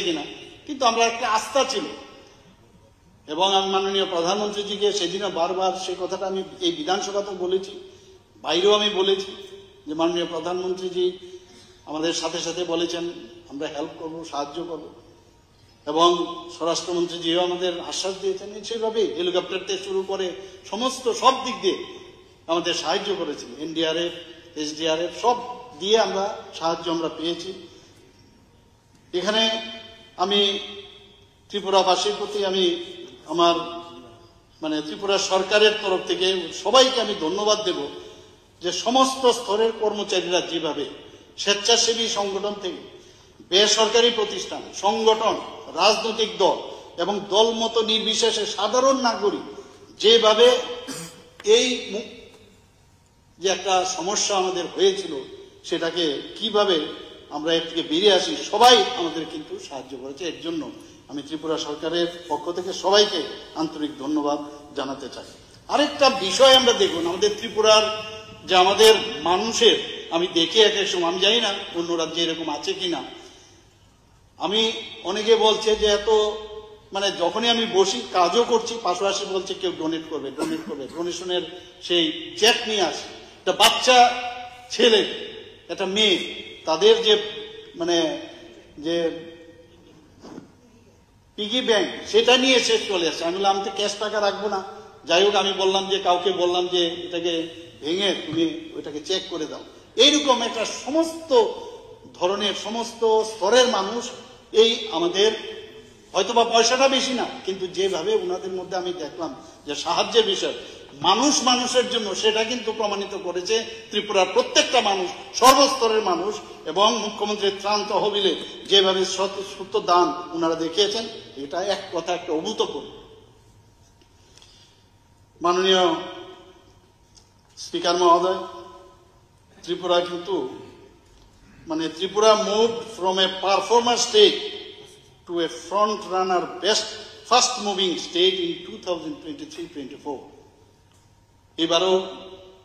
কিনা, কিন্তু আমরা একটা আস্থা ছিল। এবং আমি মাননীয় প্রধানমন্ত্রীজিকে সেদিনও বারবার সেই কথাটা আমি এই বিধানসভাতেও বলেছি, বাইরেও আমি বলেছি যে মাননীয় প্রধানমন্ত্রীজি আমাদের সাথে সাথে বলেছেন আমরা হেল্প করব, সাহায্য করব। এবং স্বরাষ্ট্রমন্ত্রীজিও আমাদের আশ্বাস দিয়েছেন, সেভাবে হেলিকপ্টার থেকে শুরু করে সমস্ত সব দিক দিয়ে আমাদের সাহায্য করেছেন। এনডিআরএফ, এসডিআরএফ সব দিয়ে আমরা সাহায্য আমরা পেয়েছি। এখানে আমি ত্রিপুরাবাসীর প্রতি আমি আমার ত্রিপুরা সরকারের তরফ থেকে সবাইকে আমি ধন্যবাদ দেব যে সমস্ত স্তরের কর্মচারীরা যেভাবে স্বেচ্ছাসেবী সংগঠন থেকে বেসরকারি প্রতিষ্ঠান, সংগঠন, রাজনৈতিক দল এবং দলমত নির্বিশেষে সাধারণ নাগরিক যেভাবে এই যে একটা সমস্যা আমাদের হয়েছিল সেটাকে কিভাবে আমরা এর থেকে বেরিয়ে আসি, সবাই আমাদের কিন্তু সাহায্য করেছে। এর জন্য আমি ত্রিপুরা সরকারের পক্ষ থেকে সবাইকে আন্তরিক ধন্যবাদ জানাতে চাই। আরেকটা বিষয় আমরা দেখুন, আমাদের ত্রিপুরার যে আমাদের মানুষের, আমি দেখি এক এক সময়, আমি জানি না অন্য রাজ্যে এরকম আছে কিনা, আমি অনেকে বলছে যে এত যখনই আমি বসি কাজও করছি পাশাপাশি বলছে কেউ ডোনেট করবে, ডোনেশনের সেই চেক নিয়ে আসে। একটা বাচ্চা ছেলে, একটা মেয়ে, তাদের যে যে পিগি ব্যাংক সেটা নিয়ে সে চলে আসছে। আমি বললাম আমি তো ক্যাশ টাকা রাখবো না। যাই হোক আমি বললাম যে কাউকে বললাম যে এটাকে ভেঙে তুমি ওইটাকে চেক করে দাও। এইরকম একটা সমস্ত ধরনের সমস্ত স্তরের মানুষ এই আমাদের হয়তোবা পয়সাটা বেশি না, কিন্তু যেভাবে ওনাদের মধ্যে আমি দেখলাম যে সাহায্যের বিষয় মানুষ মানুষের জন্য, সেটা কিন্তু প্রমাণিত করেছে ত্রিপুরার প্রত্যেকটা মানুষ, সর্বস্তরের মানুষ। এবং মুখ্যমন্ত্রীর ত্রাণ তহবিলে যেভাবে সত্য দান ওনারা দেখিয়েছেন, এটা এক কথা একটা অভূতপূর্ব। মাননীয় স্পিকার মহোদয়, ত্রিপুরা কিন্তু Tripura moved from a performer state to a front runner fast moving state in 2023-24। এবারও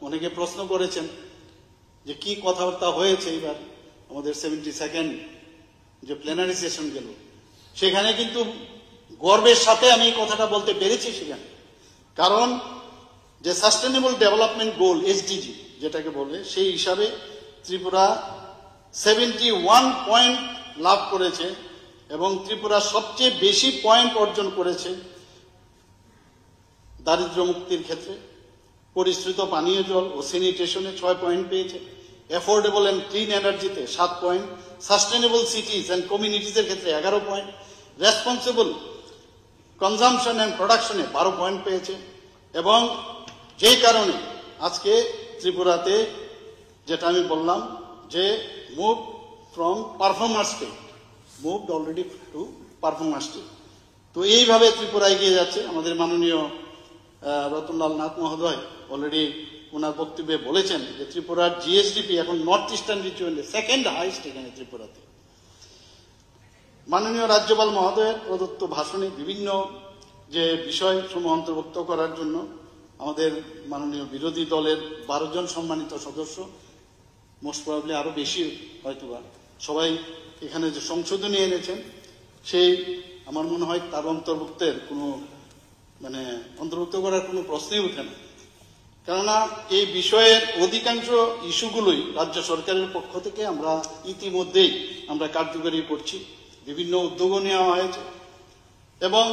অনেকে প্রশ্ন করেছেন যে কি কথাবার্তা হয়েছে এবার আমাদের 72nd যে প্লেনারি সেশন গেল, সেখানে কিন্তু গর্বের সাথে আমি এই কথাটা বলতে পেরেছি সেখানে। কারণ যে সাস্টেনেবল ডেভেলপমেন্ট গোল এসডিজি যেটাকে বলে, সেই হিসাবে ত্রিপুরা 71 পয়েন্ট লাভ করেছে এবং ত্রিপুরা সবচেয়ে বেশি পয়েন্ট অর্জন করেছে দারিদ্র্য মুক্তির ক্ষেত্রে। পরিশ্রুত পানীয় জল ও স্যানিটেশনে 6 পয়েন্ট পেয়েছে, অ্যাফোর্ডেবল অ্যান্ড ক্লিন এনার্জিতে 7 পয়েন্ট, সাস্টেনেবল সিটিজ অ্যান্ড কমিউনিটিজের ক্ষেত্রে 11 পয়েন্ট, রেসপন্সিবল কনজামশন অ্যান্ড প্রোডাকশনে 12 পয়েন্ট পেয়েছে। এবং যেই কারণে আজকে ত্রিপুরাতে যেটা আমি বললাম যে move from performer state, moved already to performer state. তো এইভাবে ত্রিপুরা এগিয়ে যাচ্ছে। আমাদের মাননীয় রতনলাল নাথ মহোদয় অলরেডি ওনার বক্তব্যে বলেছেন যে ত্রিপুরার জিএসডিপি এখন নর্থ ইস্টার্ন রিজিয়নে সেকেন্ড হাইস্ট এখানে ত্রিপুরাতে। মাননীয় রাজ্যপাল মহোদয়ের প্রদত্ত ভাষণে বিভিন্ন যে বিষয় সমূহ অন্তর্ভুক্ত করার জন্য আমাদের মাননীয় বিরোধী দলের 12 জন সম্মানিত সদস্য, মোস্ট প্রবাবলি আরো বেশি হয়তোবা, সবাই এখানে যে সংশোধনী এনেছেন সেই আমার মনে হয় তার অন্তর্ভুক্তের কোনো অন্তর্ভুক্ত করার কোনো প্রশ্নই ওঠে না। কেননা এই বিষয়ের অধিকাংশ ইস্যুগুলোই রাজ্য সরকারের পক্ষ থেকে আমরা ইতিমধ্যেই আমরা কার্যকরী করছি, বিভিন্ন উদ্যোগও নেওয়া হয়েছে। এবং